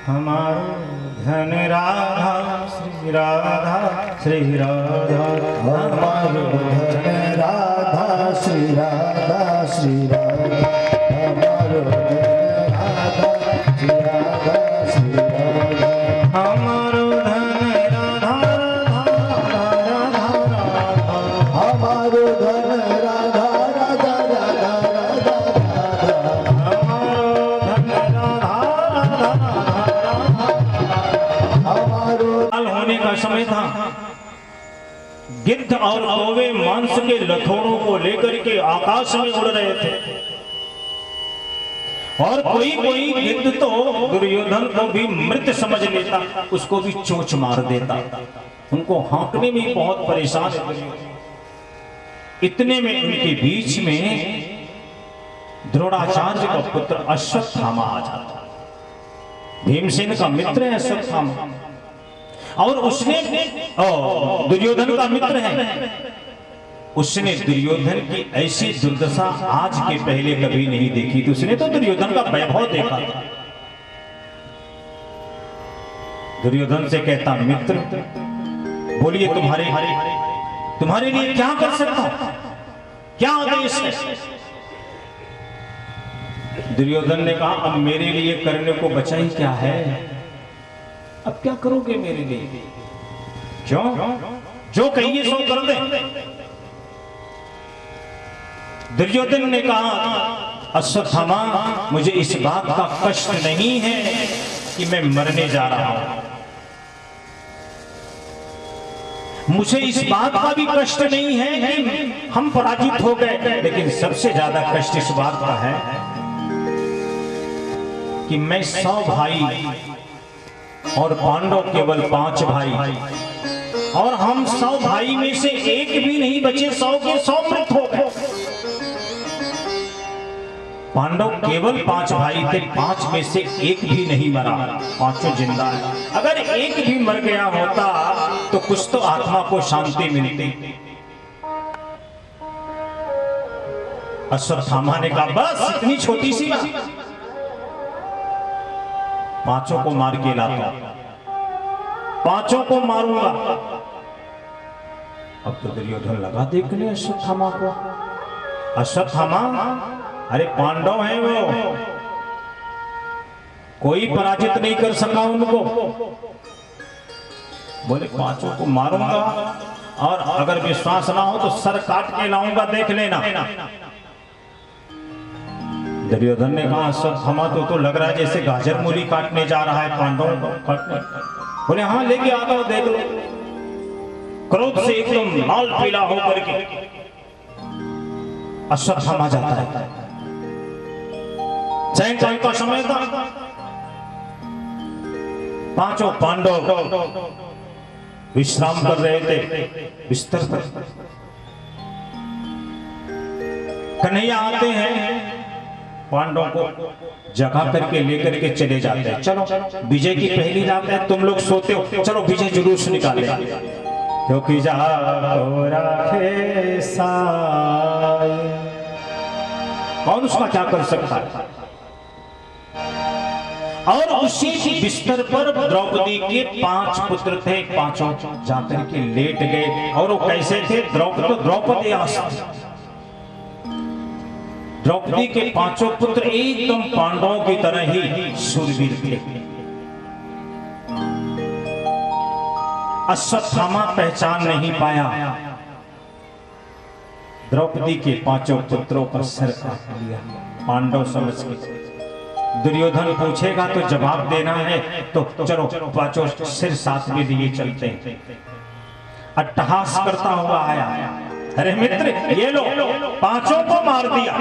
हमारो धन राधा श्री राधा श्री राधा, हमारो धन राधा श्री राधा श्री राधा, हमारो धन राधा श्री राधा श्री राधा, हमारो धन राधा राधा राधा राधा, हमारो धन राधा राधा राधा राधा राधा, हमारो धन राधा राधा हमारो काल होने का समय था। गिद्ध और कौवे मांस के लथोड़ों को लेकर के आकाश में उड़ रहे थे और कोई कोई गिद्ध तो दुर्योधन को भी मृत समझ लेता, उसको भी चोंच मार देता। उनको हाँकने में बहुत परेशान है दुर्योधन। इतने में उनके बीच में द्रोणाचार्य का पुत्र अश्वत्थामा आ जाता। भीमसेन का मित्र है अश्वत्थामा और उसने दुर्योधन का मित्र है। उसने दुर्योधन की ऐसी दुर्दशा आज के पहले कभी नहीं देखी थी। उसने तो दुर्योधन का वैभव देखा था। दुर्योधन से कहता, मित्र बोलिए तुम्हारे लिए क्या कर सकता हूं, क्या आदेश है? दुर्योधन ने कहा, अब मेरे लिए करने को बचा ही क्या है, अब क्या करोगे मेरे लिए? क्यों? जो कहिए सो कर दे। दुर्योधन ने कहा, अश्वत्थामा मुझे इस बात का कष्ट नहीं है कि मैं मरने जा रहा हूं, मुझे इस बात का भी कष्ट नहीं है कि हम पराजित हो गए, लेकिन सबसे ज्यादा कष्ट इस बात का है कि मैं 100 भाई और पांडव केवल 5 भाई, और हम 100 भाई में से एक भी नहीं बचे, 100 के 100 मृत हो गए। पांडव केवल 5 भाई थे, 5 में से एक भी नहीं मरा, पांचों जिंदा है। अगर एक भी मर गया होता तो कुछ तो आत्मा को शांति मिलती। अश्वत्थामा ने कहा, बस इतनी छोटी सी बात, 5 को मार के लाता हूं, 5 को मारूंगा। अब तो दुर्योधन लगा देखने अश्वत्थामा को। अश्वत्थामा, अरे पांडव हैं वो, कोई पराजित नहीं कर सका उनको। बोले 5 को मारूंगा और अगर विश्वास ना हो तो सर काट के लाऊंगा, देख लेना। दुर्योधन ने कहा, अश्वत्थामा तो लग रहा है जैसे गाजर मूली काटने जा रहा है पांडवों को काटने। बोले हाँ, लेके आता हूं, देख लो। क्रोध से एकदम लाल पीला होकर के अश्वत्थामा जाता है। सायंकाल का समय था, 5 पांडव विश्राम कर रहे थे बिस्तर पर। कन्हैया आते हैं, पांडवों को जगा करके लेकर के चले जाते हैं। चलो विजय की पहली रात है, तुम लोग सोते हो, चलो विजय जुलूस निकाले, क्योंकि जाओ राखे साय। कौन उसका क्या कर सकता है? और उसी बिस्तर पर द्रौपदी के 5 पुत्र थे, 5 जाकर के लेट गए। और वो कैसे थे? द्रौपदी द्रौपदी के 5 पुत्र एकदम पांडवों की तरह ही शूरवीर थे। अश्वत्थामा पहचान नहीं पाया, द्रौपदी के 5 पुत्रों का सिर काट लिया पांडव समझ के। दुर्योधन पूछेगा तो जवाब देना है, तो चलो 5 सिर साथ में लिए चलते हैं। अट्टहास करता हुआ आया, अरे मित्र ये लो, 5 को मार दिया।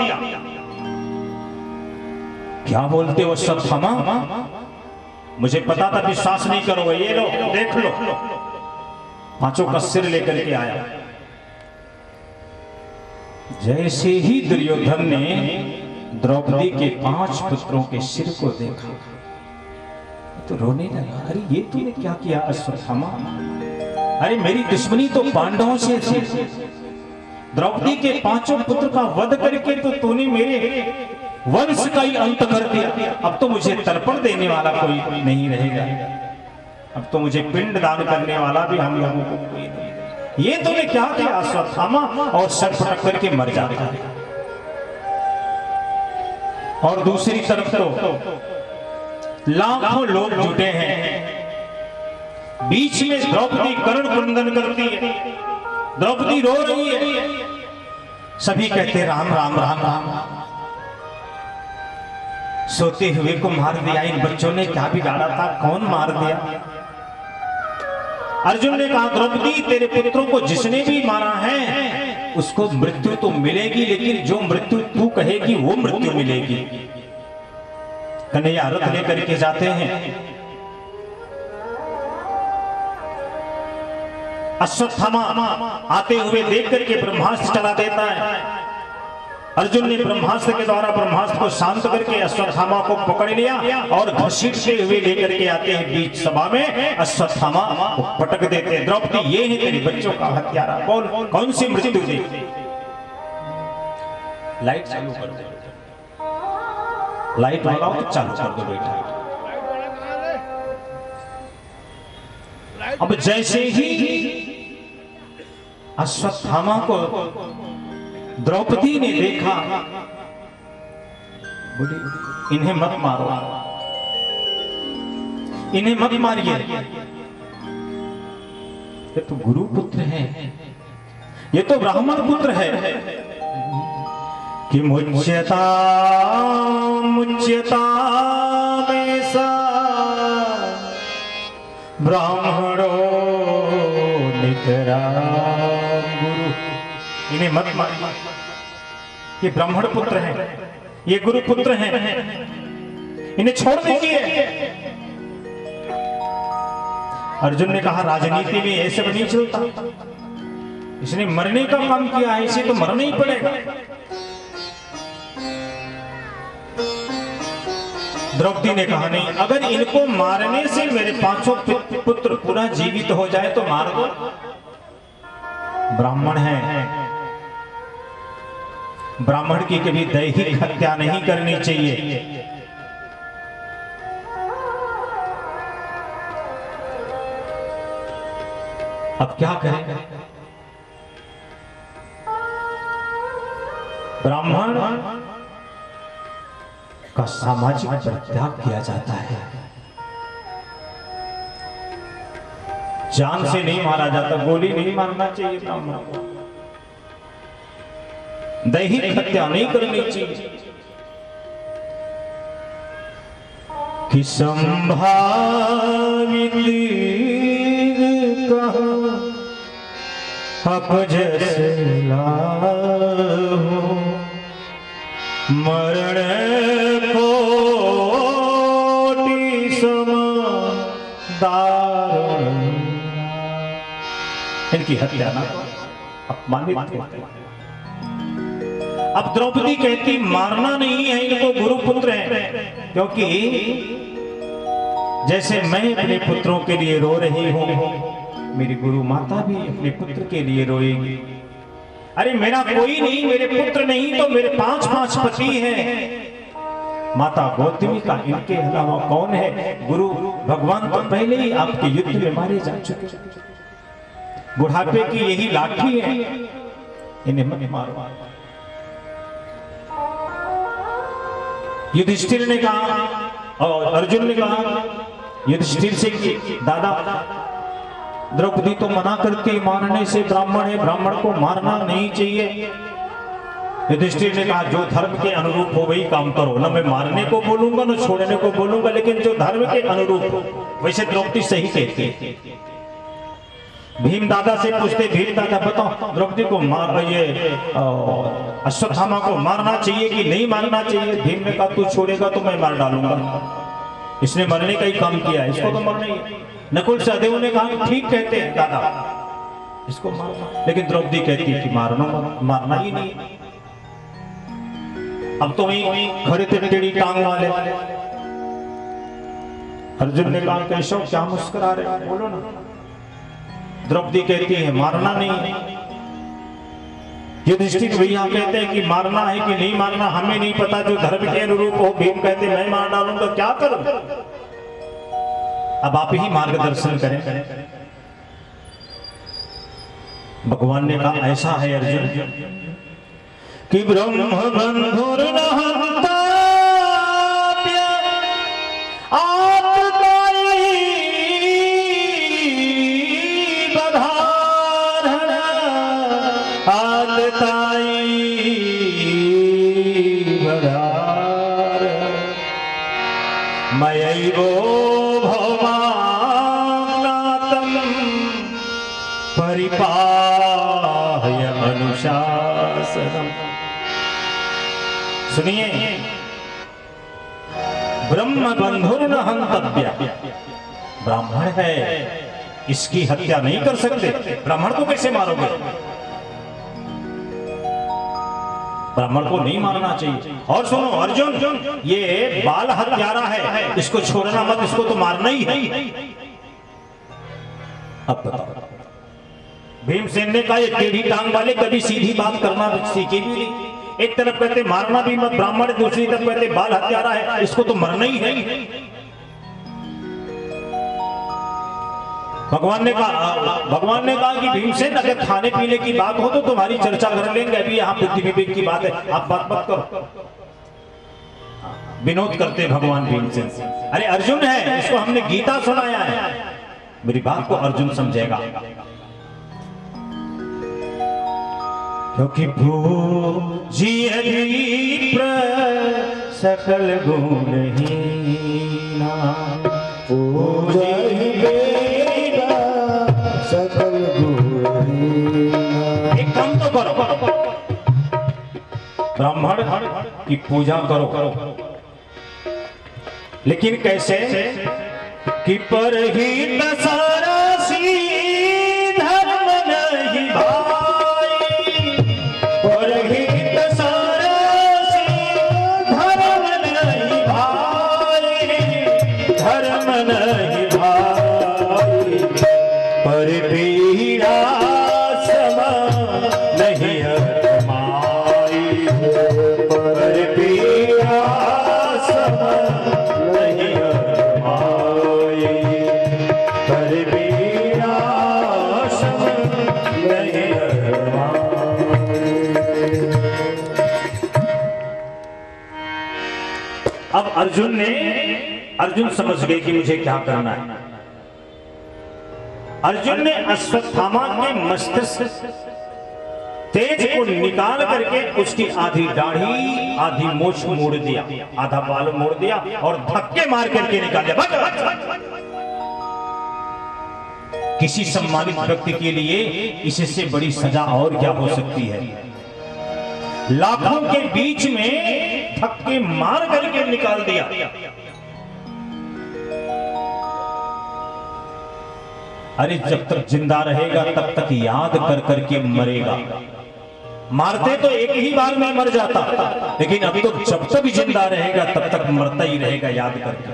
क्या बोलते हो अश्वत्थामा? मुझे पता था विश्वास नहीं करोगे, ये लो देख लो। 5 का सिर लेकर के आया। जैसे ही दुर्योधन ने द्रौपदी के 5 पुत्रों के सिर को देखा तो रोने लगा। अरे ये तूने क्या किया अश्वत्थामा? अरे मेरी दुश्मनी तो पांडवों से थी, द्रौपदी के 5 पुत्र का वध करके तो तूने मेरे वंश का ही अंत कर दिया, अब तो मुझे तर्पण देने वाला कोई नहीं रहेगा, अब तो मुझे पिंड दान करने वाला भी हम लोगों को कोई नहीं। ये तूने क्या किया अश्वत्थामा, और सर फटक करके मर जाता है। और दूसरी तरफ तो लाखों लोग जुटे हैं, बीच में द्रौपदी कर्ण क्रंदन करती है, द्रौपदी रो रही है, सभी कहते राम राम राम राम। सोते हुए को मार दिया, इन बच्चों ने क्या बिगाड़ा था, कौन मार दिया? अर्जुन ने कहा द्रौपदी तेरे पुत्रों को जिसने भी मारा है उसको मृत्यु तो मिलेगी, लेकिन जो मृत्यु तू कहेगी वो मृत्यु मिलेगी। कन्हैया रथ लेकर के जाते हैं, अश्वत्थामा आते हुए देख करके ब्रह्मास्त्र चला देता है। अर्जुन ने ब्रह्मास्त्र के द्वारा ब्रह्मास्त्र को शांत करके अश्वत्थामा को पकड़ लिया और घसीटते हुए लेकर के आते हैं बीच सभा में, अश्वत्थामा को पटक देते हैं। द्रौपदी ये है तेरे बच्चों का हत्यारा, बोल कौन सी मृत्यु दी? लाइट चालू कर दो, लाइट वाला तो चालू कर दो बेटा। अब जैसे ही अश्वत्थामा को द्रौपदी ने देखा, बोली इन्हें मत मारो, इन्हें मत मारिए, ये तो गुरु पुत्र है, ये तो ब्राह्मण पुत्र है। कि मुच्यता मुच्यता में सा ब्राह्मणो नितरा गुरु, इन्हें मत मारिए, ये ब्राह्मण पुत्र हैं, ये गुरु पुत्र हैं, इन्हें छोड़ दीजिए। अर्जुन ने कहा राजनीति में ऐसे नहीं चलता, इसने मरने का काम किया है, इसे तो मरना ही पड़ेगा। द्रौपदी ने कहा नहीं, अगर इनको मारने से मेरे पांचों पुत्र पूरा जीवित हो जाए तो मार दो, ब्राह्मण है, ब्राह्मण की कभी दैहिक हत्या नहीं करनी चाहिए। अब क्या करें? ब्राह्मण का सामाजिक परित्याग किया जाता है, जान से नहीं मारा जाता, गोली नहीं मारना चाहिए ब्राह्मण को, दैहिक हत्या नहीं करनी चाहिए। कि संभावित अपजस लाहो मरण कोटि सम दारुण, इनकी हत्या ना अपमानित थे। अब द्रौपदी कहती मारना नहीं है इनको, गुरु पुत्र हैं, क्योंकि जैसे मैं अपने पुत्रों के लिए रो रही हूं, मेरी गुरु माता भी अपने पुत्र के लिए रोएगी। अरे मेरा कोई नहीं, मेरे पुत्र नहीं तो मेरे 5 पति हैं, माता गौतमी का इनके अलावा कौन है? गुरु भगवान तो पहले ही आपके युद्ध में मारे जा चुके, बुढ़ापे की यही लाठी है, इन्हें मत मारो। युधिष्ठिर ने कहा और अर्जुन ने कहा युधिष्ठिर से कि दादा द्रौपदी तो मना करती मारने से, ब्राह्मण है, ब्राह्मण को मारना नहीं चाहिए। युधिष्ठिर ने कहा जो धर्म के अनुरूप हो वही काम करो, ना मैं मारने को बोलूंगा ना छोड़ने को बोलूंगा, लेकिन जो धर्म के अनुरूप हो। वैसे द्रौपदी सही कहती है। भीम दादा से पूछते, भीम दादा बताओ द्रौपदी को मार, ये अश्वत्थामा को मारना चाहिए कि नहीं मारना चाहिए? भीम ने कहा तू छोड़ेगा तो मैं मार डालूंगा, इसने मरने का ही काम किया है, इसको तो मरना ही है। नकुल सहदेव ने कहा ठीक कहते हैं दादा, इसको मारना, लेकिन द्रौपदी कहती है कि मारना ही नहीं। अब तो वही खड़े थे टेढ़ी टांग वाले। अर्जुन ने कहा केशव क्या मुस्कुरा रहे हो, बोलो ना। द्रौपदी कहती है मारना नहीं। युधिष्ठिर भैया कहते हैं कि मारना है कि नहीं मारना हमें नहीं पता, जो धर्म के अनुरूप हो। भीम कहते मैं मार डालूंगा, क्या करूं? अब आप ही मार्गदर्शन करें। भगवान ने कहा ऐसा है अर्जुन कि ब्रह्म बंधुर्नहंता मयैवो भवानातं परिपाह्य अनुशासनम्। सुनिए, ब्रह्म बंधुर्न हन्तव्य, ब्राह्मण है इसकी हत्या नहीं कर सकते। ब्राह्मण को कैसे मारोगे? ब्राह्मण को नहीं मारना चाहिए। और सुनो अर्जुन, ये बाल हत्यारा है, इसको छोड़ना मत, इसको तो मारना ही है। अब बताओ, भीमसेन ने कहा ये टेढ़ी टांग वाले कभी सीधी बात करना सीखे भी नहीं। एक तरफ कहते मारना भी मत ब्राह्मण, दूसरी तरफ कहते बाल हत्यारा है, इसको तो मरना ही है। भगवान ने कहा कि भीमसेन अगर खाने पीने की बात हो तो तुम्हारी चर्चा कर लेंगे, अभी यहाँ बुद्धि विवेक की बात है, आप बात मत करो। विनोद करते भगवान भीमसेन से। अरे अर्जुन है, इसको हमने गीता सुनाया है, मेरी बात को अर्जुन समझेगा। क्योंकि पूजिय विप्र सकल गुणहीना, सकल गुणहीना। एक काम तो करो, ब्राह्मण की पूजा करो, लेकिन कैसे कि परहित सारसी धर्म नहीं भाई, परहित सारसी धर्म नहीं भाई, धर्म नहीं भाई, पर पीड़ा सम नहीं अरमाई, पर पीड़ा सम नहीं अरमाई, पर पीड़ा सम नहीं अरमाई। अब अर्जुन समझ गए कि मुझे क्या करना है। अर्जुन ने अश्वत्थामा के मस्तिष्क तेज को निकाल करके उसकी आधी दाढ़ी आधी मूछ मोड़ दिया, आधा बाल मोड़ दिया और धक्के मार करके निकाल दिया। किसी सम्मानित व्यक्ति के लिए इससे बड़ी सजा और क्या हो सकती है? लाखों के बीच में धक्के मार करके निकाल दिया। अरे जब तक जिंदा रहेगा तब तक याद कर करके मरेगा। मारते तो एक ही बार में मर जाता, लेकिन अब तो जब तक जिंदा रहेगा तब तक मरता ही रहेगा याद करके।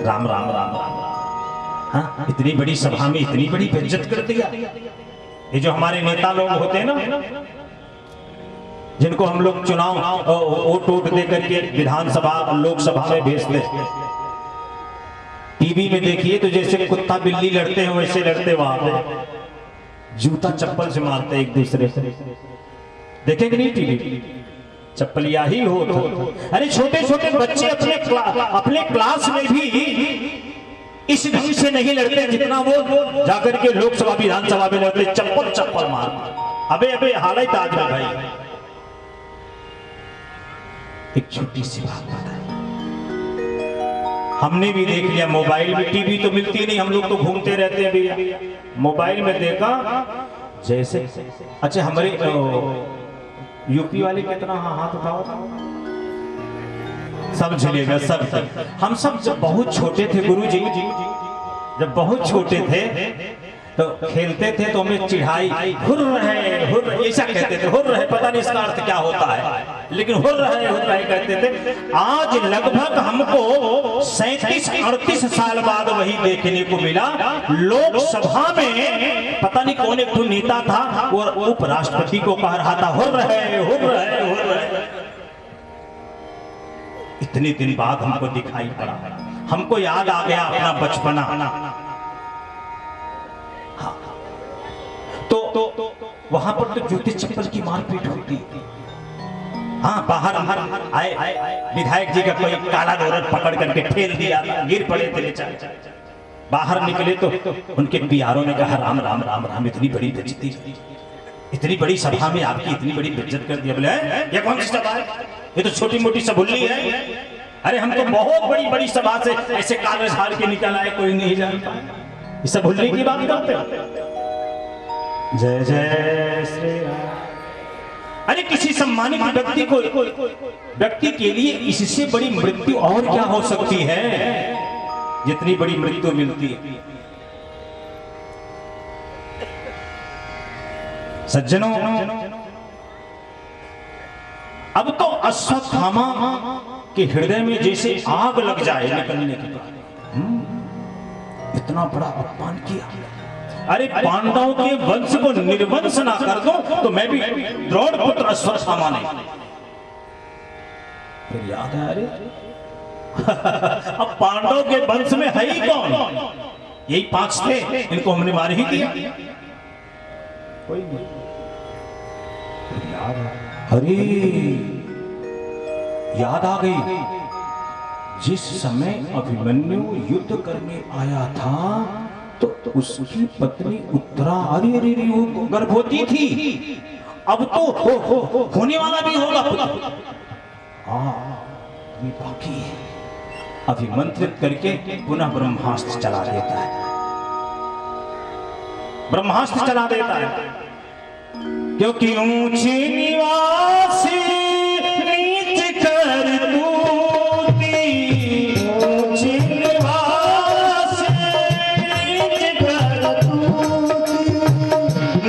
राम राम राम राम। हाँ, इतनी बड़ी सभा में इतनी बड़ी बेइज्जत कर दिया। ये जो हमारे नेता लोग होते हैं ना, जिनको हम लोग चुनाव वोट दे करके विधानसभा लोकसभा में भेजते, टीवी में देखिए तो जैसे कुत्ता बिल्ली लड़ते हैं वैसे लड़ते, वहां पे जूता चप्पल से मारते एक दूसरे से। देखेंगे नहीं टीवी? चप्पलिया ही हो तो। अरे छोटे छोटे बच्चे अपने क्लास में भी इस ढंग से नहीं लड़ते जितना वो जाकर के लोकसभा विधानसभा में लड़ते, चप्पल चप्पल मार। अबे हालत आज में भाई। एक छोटी सी बात बताए, हमने भी देख लिया, मोबाइल में, टीवी तो मिलती नहीं, हम लोग तो घूमते रहते हैं भैया। मोबाइल में देखा जैसे, अच्छा हमारे यूपी वाले कितना हाथ उठाओ, सब झेलेगा सब। हम सब जब बहुत छोटे थे गुरुजी, जब बहुत छोटे थे तो खेलते थे तो हमें चिढ़ाई, हुर्र है ऐसा कहते थे, हुर्र है, पता नहीं इसका अर्थ क्या होता है, लेकिन हुर्र है कहते थे। आज लगभग हमको 37-38 साल बाद वही देखने को मिला। लोकसभा में पता नहीं कौन एक नेता था, वो उपराष्ट्रपति को कह रहा था हुर्र है, हुर्र है, हुर्र है। इतने दिन बाद हमको दिखाई पड़ा, हमको याद आ गया अपना बचपना। हाँ। तो वहां पर तो जूते चप्पल की मारपीट होती। हाँ, बाहर आए विधायक जी का कोई काला डोरर पकड़ करके ठेल दिया, गिर पड़े थे बेचारे। बाहर निकले तो उनके पियारों ने कहा राम राम राम राम, इतनी बड़ी बेइज्जती, इतनी बड़ी सभा में आपकी इतनी बड़ी बेइज्जत कर दिया। बोले ये कौन सी सभा है, ये तो छोटी मोटी सबुल्ली है। अरे हम तो बहुत बड़ी बड़ी सभा से ऐसे कागज हार के निकल आए, कोई नहीं जानता। ये सबुल्ली की बात करते हो। जय जय श्री राम। अरे किसी सम्मानित व्यक्ति के लिए इससे बड़ी मृत्यु और क्या हो सकती है, जितनी बड़ी मृत्यु मिलती है। सज्जनों, अब तो अश्वत्थामा के हृदय में जैसे आग लग जाए निकलने के बाद। इतना बड़ा अपमान किया। अरे पांडवों के वंश को निर्वंश ना कर दो तो मैं भी द्रोण पुत्र अश्वत्थामा नहीं। फिर याद है, अरे अब पांडव के वंश में है ही कौन, यही 5 थे, इनको हमने मार ही दिया। कोई नहीं। अरे याद आ गई, जिस समय अभिमन्यु युद्ध करने आया था तो उसकी पत्नी उत्तरा, अरे अरे वो गर्भवती थी, अब तो होने वाला भी होगा पुत्र। बाकी है, अभिमंत्रित करके पुनः ब्रह्मास्त्र चला देता है, ब्रह्मास्त्र चला देता है। क्योंकि ऊंचे निवासी नीच कर दूती, ऊंचे निवासी नीच कर दूती,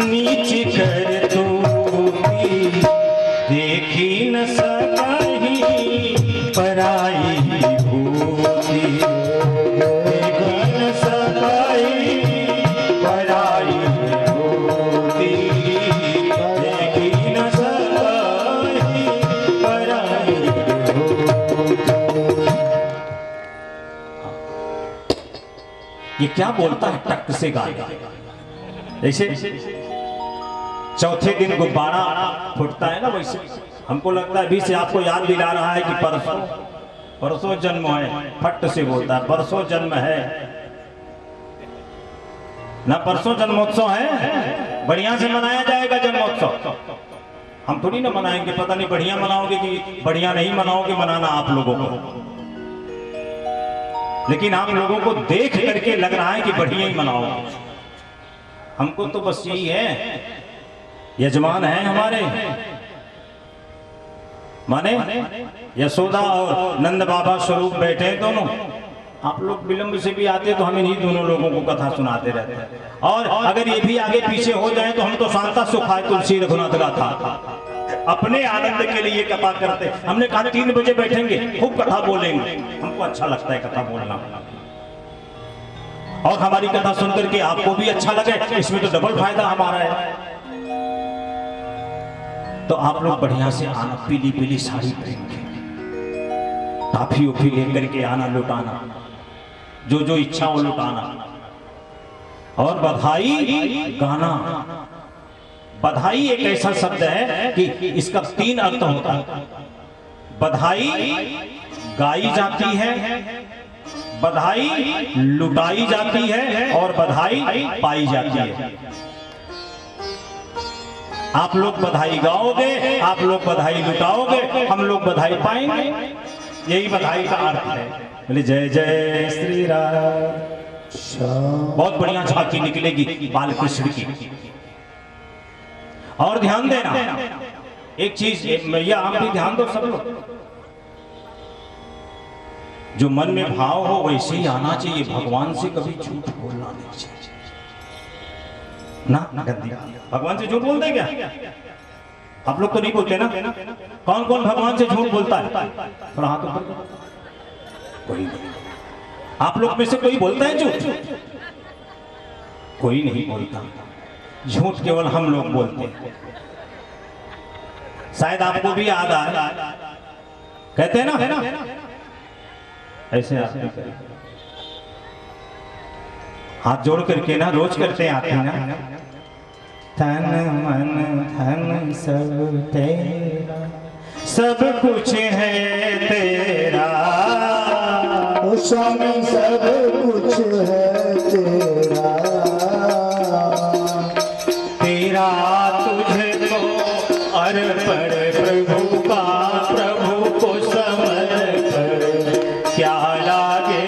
नीच कर दूती, देखी न सकही पराई भूति, देखी न सकही पराई भूति, देखी न सकही पराई भूति। ये क्या बोलता है, टक से गाएगा। जैसे चौथे दिन गुब्बारा फूटता है ना, वैसे हमको लगता है अभी से आपको याद दिला रहा है कि परसों जन्म है। फट से बोलता है परसों जन्म है ना, परसों जन्मोत्सव है, बढ़िया से मनाया जाएगा जन्मोत्सव। हम थोड़ी ना मनाएंगे, पता नहीं बढ़िया मनाओगे कि बढ़िया नहीं मनाओगे, मनाना आप लोगों को। लेकिन आप लोगों को देख करके लग रहा है कि बढ़िया ही मनाओगे। हमको तो बस यही है, यजमान है हमारे, माने यशोदा और नंद बाबा स्वरूप बैठे हैं दोनों। आप लोग विलंब से भी आते तो हम इन्हीं दोनों लोगों को कथा सुनाते रहते हैं। और अगर ये भी आगे पीछे हो जाए तो हम तो शांता सुखाए तुलसी रघुनाथ गाथा अपने आनंद के लिए कथा करते। हमने कहा 3 बजे बैठेंगे, खूब कथा बोलेंगे, हमको अच्छा लगता है कथा बोलना, और हमारी कथा सुनकर के आपको भी अच्छा लगे, इसमें तो डबल फायदा हमारा है। तो आप लोग बढ़िया से आना, पीली पीली साड़ी पहन के, टाफी उफी लेकर के आना, लुटाना, जो जो इच्छा हो लुटाना, और बधाई गाना। बधाई एक ऐसा शब्द है कि इसका 3 अर्थ होता है। बधाई गाई जाती है, बधाई लुटाई जाती है, और बधाई पाई जाती है। आप लोग बधाई गाओगे, आप लोग बधाई लुटाओगे, हम लोग बधाई पाएंगे। यही बधाई का अर्थ है। बोले जय जय श्री राम। बहुत बढ़िया झांकी निकलेगी बाल कृष्ण की। और ध्यान देना एक चीज, मैया आप भी ध्यान दो सब लोग, जो मन में भाव हो वैसे ही आना चाहिए। भगवान से कभी झूठ बोलना नहीं चाहिए। ना गंदी भगवान से झूठ बोलते क्या? आप लोग तो नहीं बोलते ना? कौन कौन भगवान से झूठ बोलता है? थोड़ा हाथ ऊपर करो। कोई नहीं। आप लोग में से कोई बोलता है झूठ? कोई नहीं बोलता। झूठ केवल हम लोग बोलते हैं। शायद आपको भी याद आए, कहते हैं ना ऐसे आते हाथ जोड़ करके ना, रोज करते हैं आते हैं ना, तन मन धन सब तेरा, सब कुछ है तेरा, ओ स्वामी सब कुछ है तेरा, तेरा तुझको अर्पण प्रभु का, प्रभु को समर्पण क्या लागे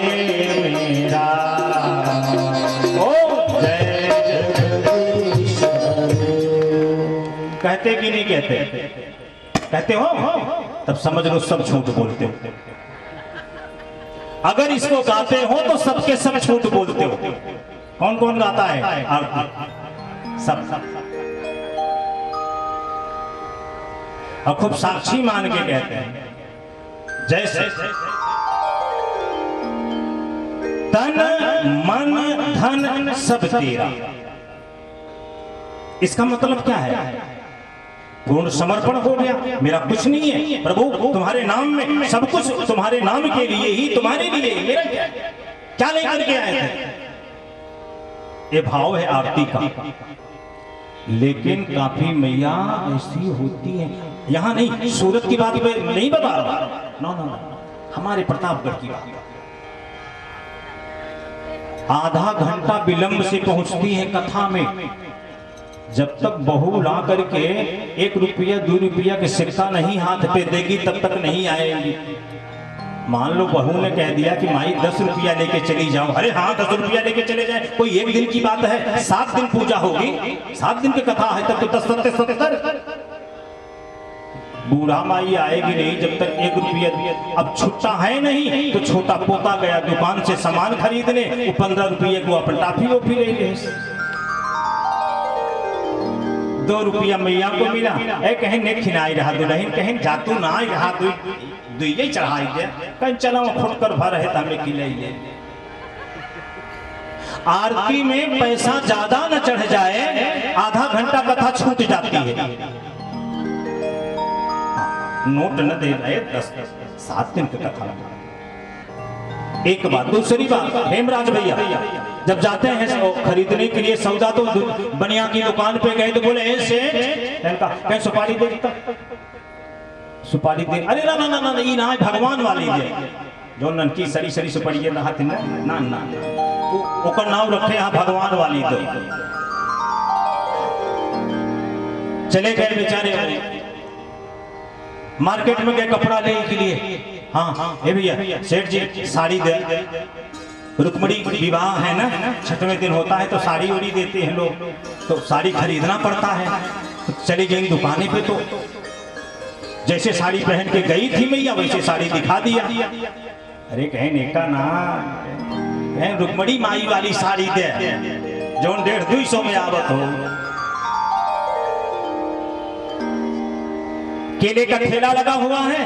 मेरा। ओ जय जगदीश हरे। कहते कि नहीं कहते? कहते हो? तब समझ लो सब झूठ बोलते हो। अगर इसको गाते हो तो सबके सब झूठ बोलते हो। कौन कौन गाता है? सब सब और खूब साक्षी मान के कहते हैं जैसे तन मन धन सब तेरा। इसका मतलब क्या है? पूर्ण समर्पण हो गया, मेरा कुछ नहीं है प्रभु, तुम्हारे नाम में सब कुछ, तुम्हारे नाम के लिए ही, तुम्हारे लिए, मेरा क्या लेकर के आए थे? ये भाव है आरती का। लेकिन काफी मैया ऐसी होती है, यहाँ नहीं, सूरत की बात नहीं बता रहा, ना, हमारे प्रतापगढ़ की बात। आधा घंटा विलंब से पहुंचती है कथा में। जब तक बहू ला करके 1 रुपया 2 रुपया के सिक्का नहीं हाथ पे देगी तब तक नहीं आएगी। मान लो बहू ने कह दिया कि माई 10 रुपया लेके चली जाओ, अरे हाँ 10 रुपया लेके चले जाए, कोई एक दिन की बात है, 7 दिन पूजा होगी, 7 दिन की कथा है, तब तो 10 सत्ते 70। बूढ़ा माई आएगी नहीं जब तक 1 रुपया। अब छुट्टा है नहीं तो छोटा पोता गया दुकान से सामान खरीदने, वो 15 रुपये को अपन टाफी वोफी ले ले। 2 रुपया मैया को मिला, कहीं ने खिनाई रहा दुल्हन, कहीं जातू ना रहा दुई चढ़ाई दे, कहीं चला फुट कर भर है हमें खिलाई ले। आरती में पैसा ज्यादा न चढ़ जाए, आधा घंटा कथा छूट जाती है। नोट न दे रहे 7 दिन की कथा। एक बात। दूसरी बात, हेमराज भैया जब जाते हैं खरीदने के लिए सौदा, तो बनिया की दुकान पे गए तो बोले कहीं सुपारी दे देता, सुपारी दे, अरे ना ना ना ना ये ना भगवान वाली दे, जो ननकी सरी सरी सुपारी ना ना ना ओकर नाम रखे यहाँ भगवान वाली दो। चले गए बेचारे मार्केट में गए कपड़ा लेने के लिए। हाँ ये भैया सेठ जी साड़ी दे, रुक्मणी विवाह है ना, 6वें दिन होता है तो साड़ी उड़ी देते हैं लोग, तो साड़ी खरीदना पड़ता है। तो चली गई दुकाने पे, तो जैसे साड़ी पहन के गई थी मैया वैसे साड़ी दिखा दिया। अरे कहीं नेका ना, कहीं रुक्मणी माई वाली साड़ी दे जो 150-200 में आवत हो। केले का ठेला लगा हुआ है,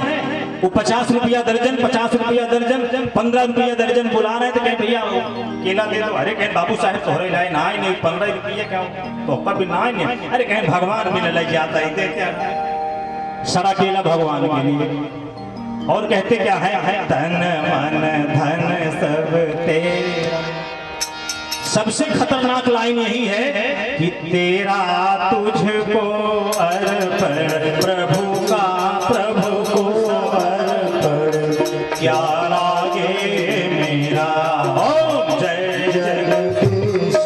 वो 50 रुपया दर्जन, 50 रुपया दर्जन, 15 रुपया दर्जन बुला रहे थे, कहीं भैया केला दे दो। अरे कहीं बाबू साहब तोहरे लाए ना ही नहीं, 15 रुपये क्या तो भी ना ही नहीं। अरे कहीं भगवान भी लग जाता ही देते सारा केला भगवान के लिए। और कहते क्या है, तन मन धन सब तेरा। सबसे खतरनाक लाइन यही है कि तेरा तुझको अर्पण प्रभु का, प्रभु को अर्पण क्या लागे मेरा। ओम जय जगदीश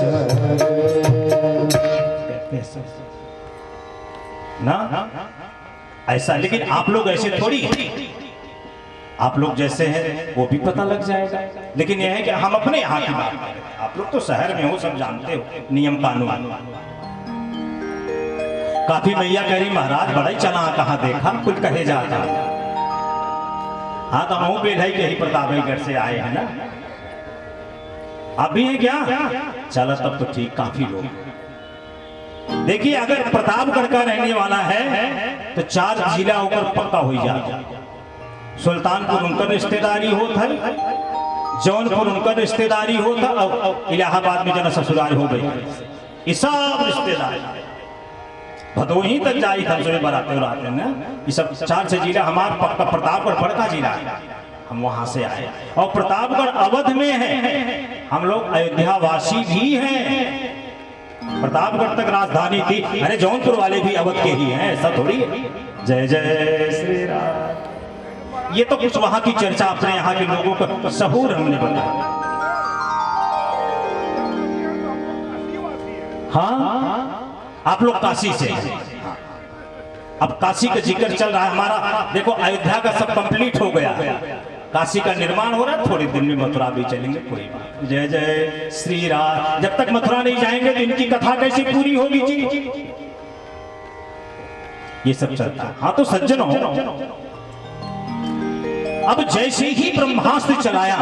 ना ऐसा। लेकिन आप लोग ऐसे थोड़ी, आप लोग जैसे हैं वो भी पता लग जाएगा। लेकिन यह है कि हम अपने यहाँ की बात करें, आप लोग तो शहर में हो, सब जानते हो नियम कानून। काफी मैया कह रही महाराज बड़ा ही चला, कहाँ देखा कुछ कहे जाता। हाँ तो हम बेलाई के ही प्रतापगढ़ से आए हैं ना, अभी है क्या? चला तब तो ठीक, काफी लोग देखिए अगर प्रतापगढ़ का रहने वाला है तो 4 जिला होकर पक्का हो जाता। सुल्तानपुर उनका रिश्तेदारी होता है, जौनपुर उनका रिश्तेदारी होता, और इलाहाबाद में जना ससुराल हो गई, ये सब रिश्तेदार भदोही तक जाई था बराते उराते ना। ये सब 4 जिला हमारा पक्का प्रतापगढ़ बड़का जिला है, हम वहां से आए। और प्रतापगढ़ अवध में है, हम लोग अयोध्या वासी भी हैं। प्रतापगढ़ तक राजधानी थी, अरे जौनपुर वाले भी अवध के ही हैं, ऐसा थोड़ी है। जय जय श्री राम। ये तो कुछ वहां की चर्चा अपने यहाँ के लोगों को सहूर हमने बताया। हाँ, आप लोग काशी से हैं। अब काशी का जिक्र चल रहा है हमारा। देखो अयोध्या का सब कंप्लीट हो गया, काशी का निर्माण हो रहा है, थोड़े दिन में मथुरा भी चलेंगे, कोई बात। जय जय श्री राम। जब तक मथुरा नहीं जाएंगे तो इनकी कथा कैसे पूरी होगी जी? ये सब चलता है। हाँ तो सज्जनों, अब जैसे ही ब्रह्मास्त्र चलाया,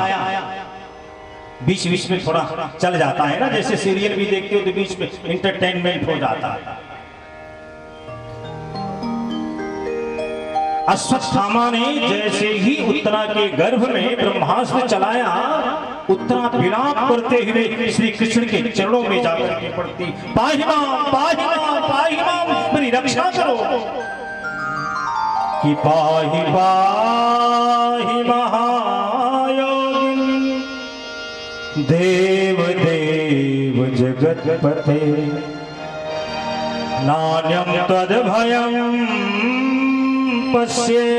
बीच बीच में थोड़ा चल जाता है ना, जैसे सीरियल भी देखते हो तो बीच में इंटरटेनमेंट हो जाता है। अश्वत्थामा ने जैसे ही उत्तरा के गर्भ में ब्रह्मास्त्र चलाया, उत्तरा विलाप करते हुए श्री कृष्ण के चरणों में जाकर के पड़ती, पाहि मां, पाहि मां, पाहि मां, मेरी रक्षा करो। कि पाहि पाहि महायोगिन देव देव जगतपते नान्यं तद्भयं पश्ये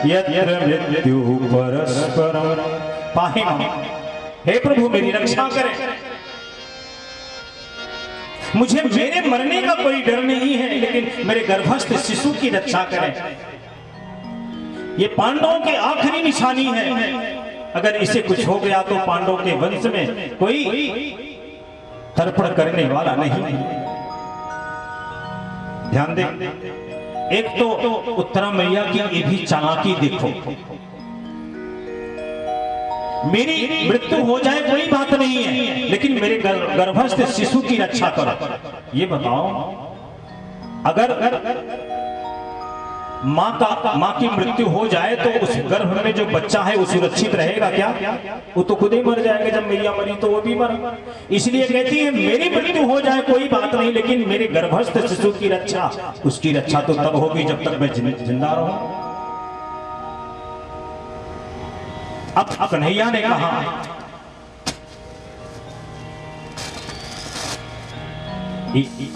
यत्र मृत्यु परस्परम। पाहि मां, हे प्रभु मेरी रक्षा करें, मुझे मेरे मरने का कोई डर नहीं है, लेकिन मेरे गर्भस्थ शिशु की रक्षा करें। ये पांडवों की आखिरी निशानी है, अगर इसे कुछ हो गया तो पांडवों के वंश में कोई तर्पण करने वाला नहीं। ध्यान दें, एक तो उत्तरा मैया की ये भी चालाकी देखो, मेरी मृत्यु हो जाए कोई बात नहीं है, लेकिन मेरे गर्भस्थ शिशु की रक्षा करो। ये बताओ, अगर माँ की मृत्यु हो जाए तो उस गर्भ में जो बच्चा है वो सुरक्षित रहेगा क्या? वो तो खुद ही मर जाएगा। जब मैया मरी तो वो भी मर। इसलिए कहती है मेरी मृत्यु हो जाए कोई बात नहीं, लेकिन मेरे गर्भस्थ शिशु की रक्षा, उसकी रक्षा तो तब होगी जब तक मैं जिंदा रहूं। अब कन्हैया ने कहा,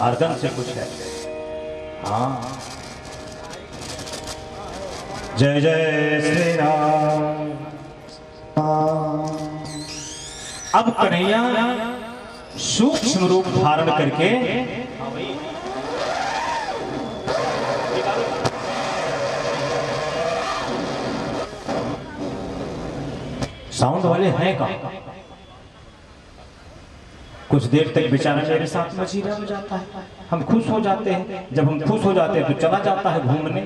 आर्गन से कुछ है। हाँ, जय जय श्री राम। अब कन्हैया सूक्ष्म रूप धारण करके साउंड वाले हैं का? कुछ देर तक बेचारा मेरे साथ मजीरा हो जाता है, हम खुश हो जाते हैं। जब हम खुश हो जाते हैं तो चला जाता है घूमने,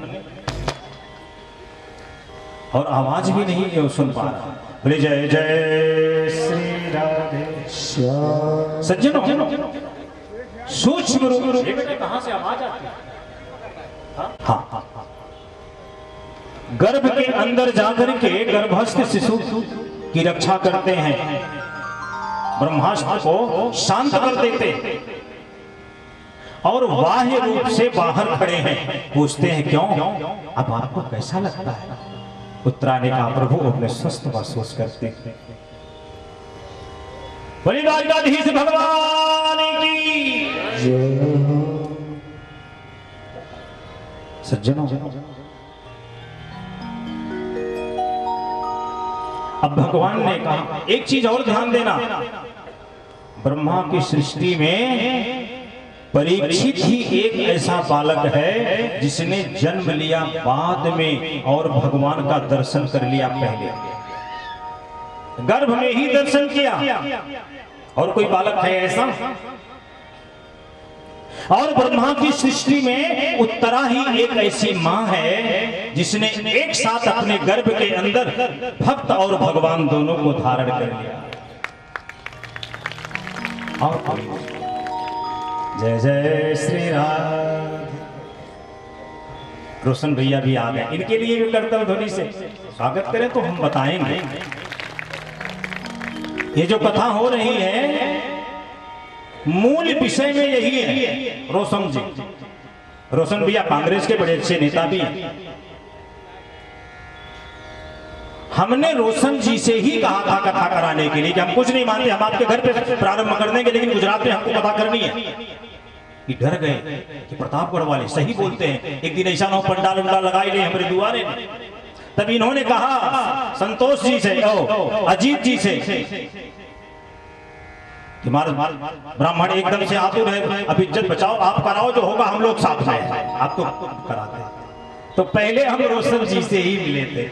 और आवाज भी नहीं है वो सुन पा रहा। बोले जय जय श्री राधे श्याम। सज्जनों, सूक्ष्म रूप कहां से आवाज आती है? हाँ, गर्भ के अंदर जाकर के गर्भस्थ शिशु की रक्षा करते हैं, ब्रह्मास्त्र को शांत कर देते, और बाह्य रूप से बाहर खड़े हैं। पूछते हैं क्यों? अब आपको कैसा लगता है? उत्तरा ने कहा प्रभु अपने स्वस्थ महसूस करते हैं। बलि द्वारकाधीश भगवान की सज्जनों, अब भगवान ने कहा एक चीज और ध्यान देना, ब्रह्मा की सृष्टि में परीक्षित ही एक ऐसा बालक है जिसने जन्म लिया बाद में और भगवान का दर्शन कर लिया पहले, गर्भ में ही दर्शन किया। और कोई बालक है ऐसा? और ब्रह्मा की सृष्टि में उत्तरा ही एक ऐसी मां है जिसने एक साथ अपने गर्भ के अंदर भक्त और भगवान दोनों को धारण कर लिया। और जय जय श्री राम। रोशन भैया भी आ गए, इनके लिए भी कर्तव्य ध्वनि से स्वागत करें तो हम बताएंगे। ये जो कथा हो रही है मूल विषय में यही है। रोशन जी, रोशन भैया कांग्रेस के बड़े अच्छे नेता भी हैं। हमने रोशन जी से ही कहा था कथा कराने के लिए कि हम कुछ नहीं मानते, हम आपके घर पे प्रारंभ कर देंगे, लेकिन गुजरात में हमको कथा करनी है। कि डर गए कि प्रतापगढ़ वाले सही बोलते हैं, एक दिन ऐसा ना हो पंडाल उंडाल लगाई ले हमारे दुआरे में। तब इन्होंने कहा संतोष जी से, अजीत जी से कि ब्राह्मण एकदम से आतुर है, अब इज्जत बचाओ, आप कराओ, जो होगा हम लोग साथ में हैं, आप तो कराते। तो पहले हम रोशन जी से ही मिले थे।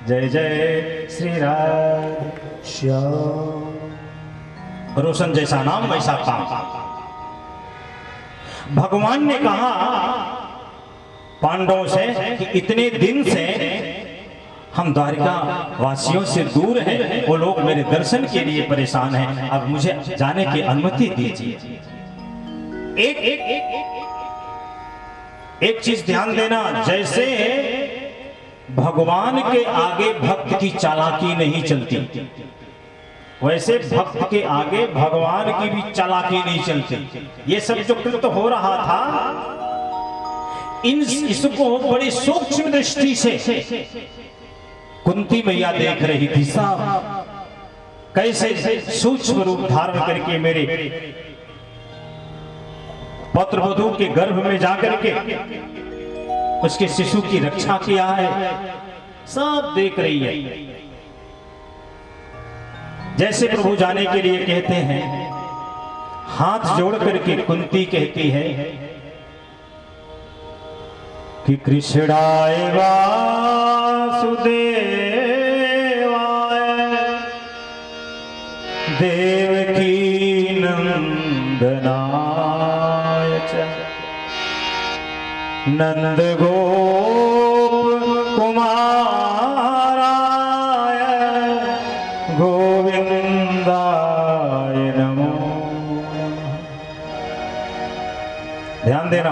जय जय श्री राम। श्याम रोशन जैसा नाम वैसा काम। भगवान ने कहा पांडवों से कि इतने दिन से हम द्वारिका वासियों से दूर हैं, वो लोग मेरे दर्शन के लिए परेशान हैं, अब मुझे जाने की अनुमति दीजिए। एक चीज ध्यान देना, जैसे भगवान के आगे भक्त की चालाकी नहीं चलती, वैसे भक्त के आगे भगवान की भी चालाकी नहीं चलती। ये सब जो कृत्य हो रहा था, इसको बड़ी सूक्ष्म दृष्टि से कुंती मैया देख रही थी। साहब कैसे सूक्ष्म रूप धारण करके मेरे पुत्र वधू के गर्भ में जाकर के उसके शिशु की रक्षा किया है, सब देख रही है। जैसे प्रभु जाने के लिए कहते हैं, हाथ जोड़ करके कुंती कहती है कि कृष्णाय वासुदेवाय देवकी नंदनाय च नंद गोप कुमाराय गोविंदाय नमो। ध्यान देना,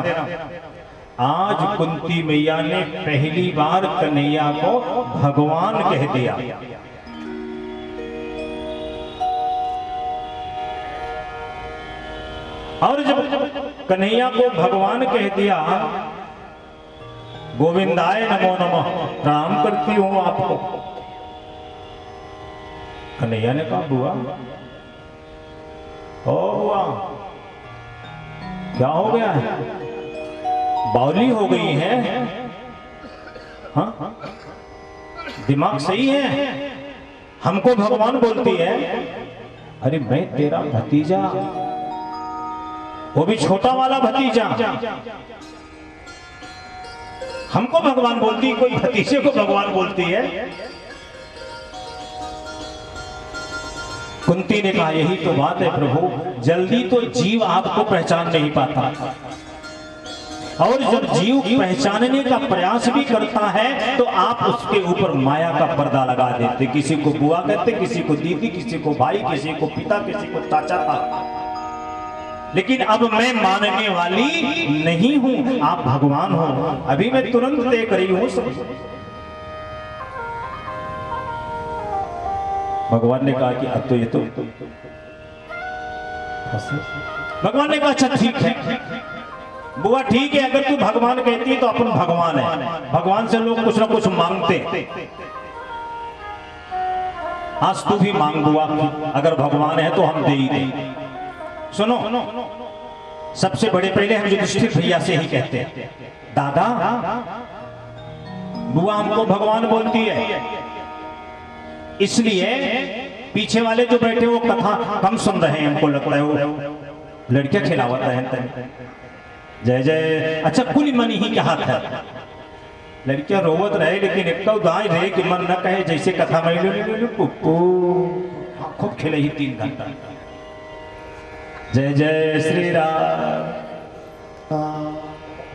आज कुंती मैया ने पहली बार कन्हैया को भगवान कह दिया। और जब कन्हैया को भगवान कह दिया, गोविंदाय नमो नमः, प्रणाम करती हूं आपको। कन्हैया ने कहा बुआ, ओ बुआ क्या हो गया है, बावली हो गई है? हाँ दिमाग सही है, हमको भगवान बोलती है। अरे मैं तेरा भतीजा, वो भी छोटा वाला भतीजा, हमको भगवान बोलती, कोई भतीजे को भगवान बोलती है। कुंती ने कहा यही तो बात है प्रभु, जल्दी तो जीव आपको पहचान नहीं पाता, और जब जीव पहचानने का प्रयास भी करता है तो आप उसके ऊपर माया का पर्दा लगा देते। किसी को बुआ कहते, किसी को दीदी, किसी को भाई, किसी को पिता, किसी को चाचा था। लेकिन अब मैं मानने वाली नहीं हूं, आप भगवान हो। अभी मैं तुरंत देख रही हूं सब। भगवान ने कहा कि अब तो ये तो भगवान ने कहा अच्छा ठीक है बुआ, ठीक है, अगर तू भगवान कहती है तो अपन भगवान है। भगवान से लोग कुछ ना कुछ मांगते, आज तू भी मांग बुआ, अगर भगवान है तो हम दे ही दें। सुनो, सबसे बड़े पहले हम युधिष्ठिर भैया से ही कहते हैं, दादा बुआ हमको भगवान बोलती है, इसलिए पीछे वाले जो बैठे वो कथा कम सुन रहे हैं, हमको लगता है वो लड़कियां खिलावत है। जय जय। अच्छा कुल मन ही क्या हाथ है, लड़कियां रोवत रहे लेकिन एक दाई रहे कि मन न कहे, जैसे कथा में खूब खेले ही 3 घंटा। जय जय श्री राम।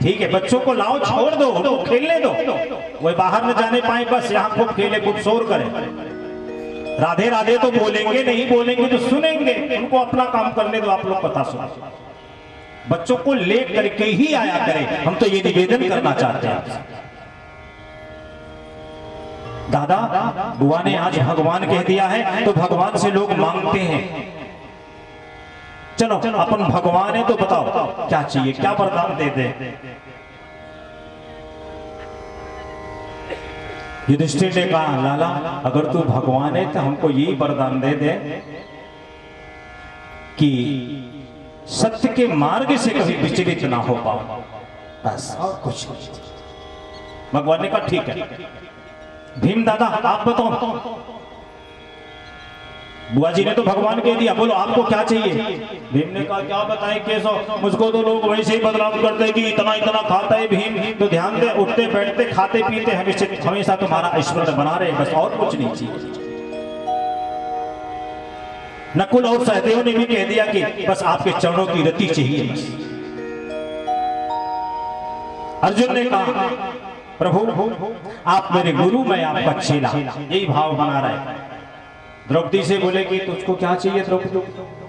ठीक है, बच्चों को लाओ, छोड़ दो, उनको खेलने दो, वो बाहर न जाने पाए, बस यहाँ खूब खेले, खूब शोर करें। राधे राधे तो बोलेंगे, नहीं बोलेंगे तो सुनेंगे, उनको अपना काम करने दो, आप लोग कथा सुनो। बच्चों को ले करके ही आया करें। हम तो ये निवेदन करना चाहते हैं। दादा, बुआ ने आज भगवान कह दिया है तो भगवान से लोग मांगते हैं। चलो अपन भगवान है तो बताओ क्या चाहिए, क्या वरदान दे दे। युधिष्ठिर ने कहा, लाला अगर तू भगवान है तो हमको यही वरदान दे दे कि सत्य के मार्ग से कभी विचलित ना हो पाओ, बस और कुछ नहीं। भगवान ने कहा ठीक है। भीम दादा आप बताओ। बुआ जी ने तो भगवान कह दिया, बोलो आपको क्या चाहिए। भीम ने कहा क्या बताएं केसो, मुझको तो लोग वैसे ही बदनाम करते हैं कि इतना इतना खाता है भीम, तो ध्यान दे उठते बैठते खाते पीते हमेशा तुम्हारा स्मरण बना रहे, बस और कुछ नहीं चाहिए। नकुल और सहदेव ने भी कह दिया कि बस आपके चरणों की रति चाहिए बस। अर्जुन ने कहा प्रभु आप मेरे गुरु, मैं आपका चेला, यही भाव बना रहे। द्रौपदी से बोले कि तुझको क्या चाहिए द्रौपदी,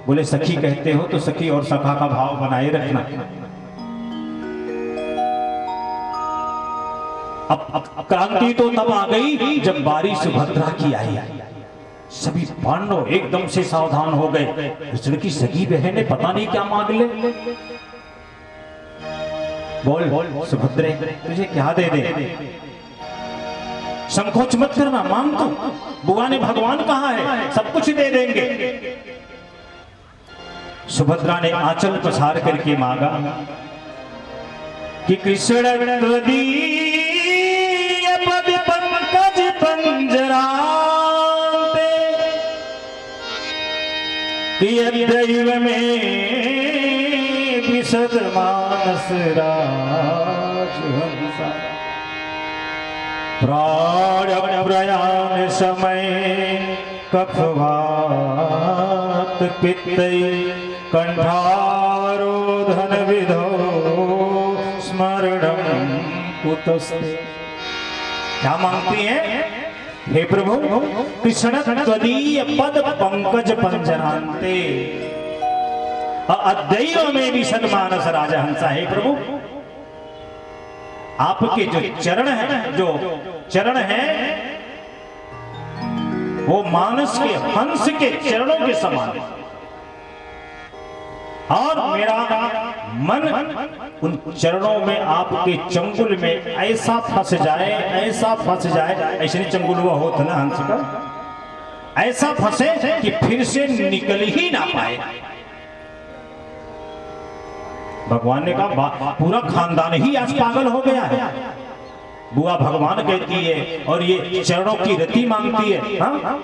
बोले सखी कहते हो तो सखी और सखा का भाव बनाए रखना। अब क्रांति तो तब आ गई जब बारी सुभद्रा की आई। सभी पांडव एकदम से सावधान हो गए। कृष्ण की सगी बहन ने पता नहीं क्या मांग ले। बोल सुभद्रे तुझे क्या दे दे, संकोच मत करना, मांग तो, बुआ ने भगवान कहा है सब कुछ दे देंगे। सुभद्रा ने आंचल पसार करके मांगा कि कृष्ण पद पंकज पंजराते दैव में विशद मानस राजहंसा, प्राण प्रयाण समय कफवात पित्तै कंठारोधन विधो स्मरणं कुतस्ते। क्या मांगती हैं? हे प्रभु कृष्ण त्वदीय पद पंकज पंजरांते अद्दैव में विशद मानस राजहंसा। हे प्रभु आपके जो चरण है वो मानस के हंस के चरणों के समान है, और मेरा मन उन चरणों में आपके चंगुल में ऐसा फंस जाए, ऐसे नहीं चंगुल हुआ होता ना हंस का, ऐसा फंसे कि फिर से निकल ही ना पाए। भगवान ने कहा पूरा खानदान ही आज पागल हो गया है। बुआ भगवान कहती है और ये चरणों की रति मांगती है। हाँ?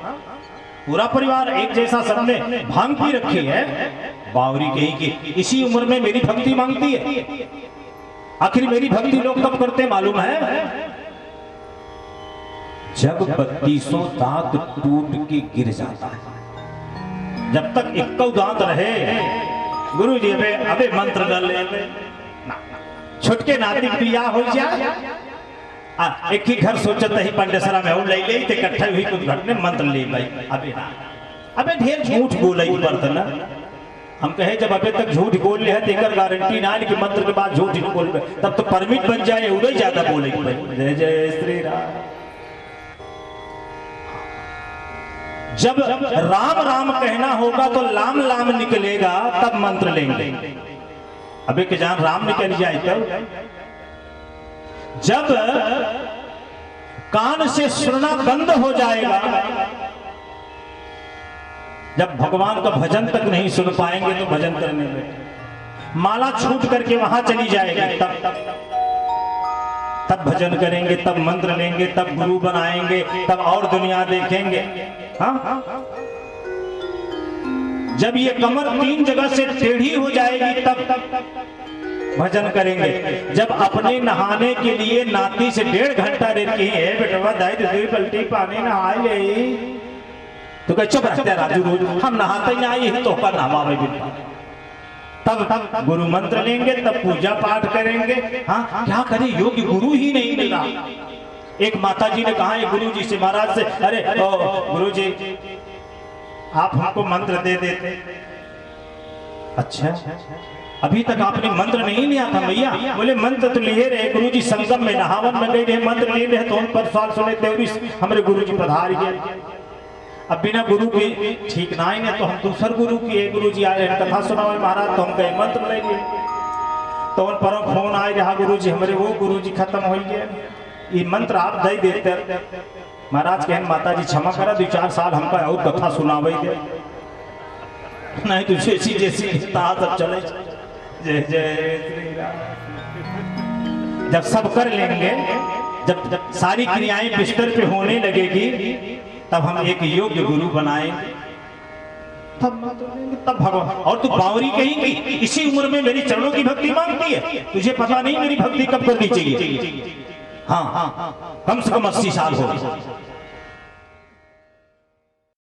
पूरा परिवार एक जैसा, सबने भांग पी रखी है। बावरी कही कि इसी उम्र में मेरी भक्ति मांगती है। आखिर मेरी भक्ति लोग कब करते मालूम है? जब 32 दांत टूट के गिर जाता है। जब तक 21 दांत रहे गुरु जी अबे मंत्र डाल ले, छुटके नाती पिया हो जाए। एक ही घर सोचत ही पंडेसरा में ले ले ते इकट्ठा हुई कुछ घटने मंत्र ले भाई। अबे ढेर झूठ बोले बर्तन। हम कहे जब अबे तक झूठ बोल ले है तेकर गारंटी ना कि मंत्र के बाद झूठ नहीं बोल, तब तो परमिट बन जाए उड़े ज्यादा बोले। जय जय श्री राम। जब राम राम कहना होगा तो लाम लाम निकलेगा, तब मंत्र लेंगे। अबे के जान राम निकल जाए तब। जब कान से सुनना बंद हो जाएगा, जब भगवान का भजन तक नहीं सुन पाएंगे तो भजन करने में माला छूट करके वहां चली जाएगी, तब भजन करेंगे, तब मंत्र लेंगे, तब गुरु बनाएंगे, तब और दुनिया देखेंगे। हाँ? जब ये कमर 3 जगह से टेढ़ी हो जाएगी तब भजन करेंगे। जब अपने नहाने के लिए नाती से 1.5 घंटा रहती है, बेटवा दाई 2 पलटी पानी नहा ले, तो कह चुप रहते राजू, रोज हम नहाते नहीं है तो पर नहावा में बिल्कुल। तब गुरु मंत्र लेंगे, तब पूजा पाठ करेंगे। हाँ क्या करें, योग्य गुरु ही नहीं मिला। एक माता जी ने कहा गुरु जी से, महाराज से, अरे गुरु जी आप हमको मंत्र दे देते। अच्छा अभी तक आपने मंत्र नहीं लिया था भैया। बोले मंत्र तो लिए रहे गुरुजी, संगम में नहावन में गए रहे, मंत्र लिए रहे तो उन पर सवाल सुने थे हमारे गुरुजी पधार गए। अब बिना गुरु के ठीक ना ही ने तो हम दूसर गुरु की गुरुजी आए कथा सुनावे महाराज, तो हम गए मंत्र ले लिए। तो उन पर फोन आए रहा गुरुजी हमारे वो गुरुजी खत्म हो गए, ये मंत्र आप दे देते। महाराज कहन माता जी क्षमा करा, 2-4 साल हमका और कथा सुनावे दे, नहीं तो जैसी जैसी सब चले। जय जय श्री राम। जब सब कर लेंगे, जब सारी क्रियाएं बिस्तर पे होने लगेगी, तब हम एक योग्य गुरु बनाएंगे, तब भगवान। और तू बावरी कहेंगी इसी उम्र में मेरी चरणों की भक्ति मांगती है, तुझे पता नहीं मेरी भक्ति कब करनी चाहिए। हाँ, कम से कम 80 साल हो।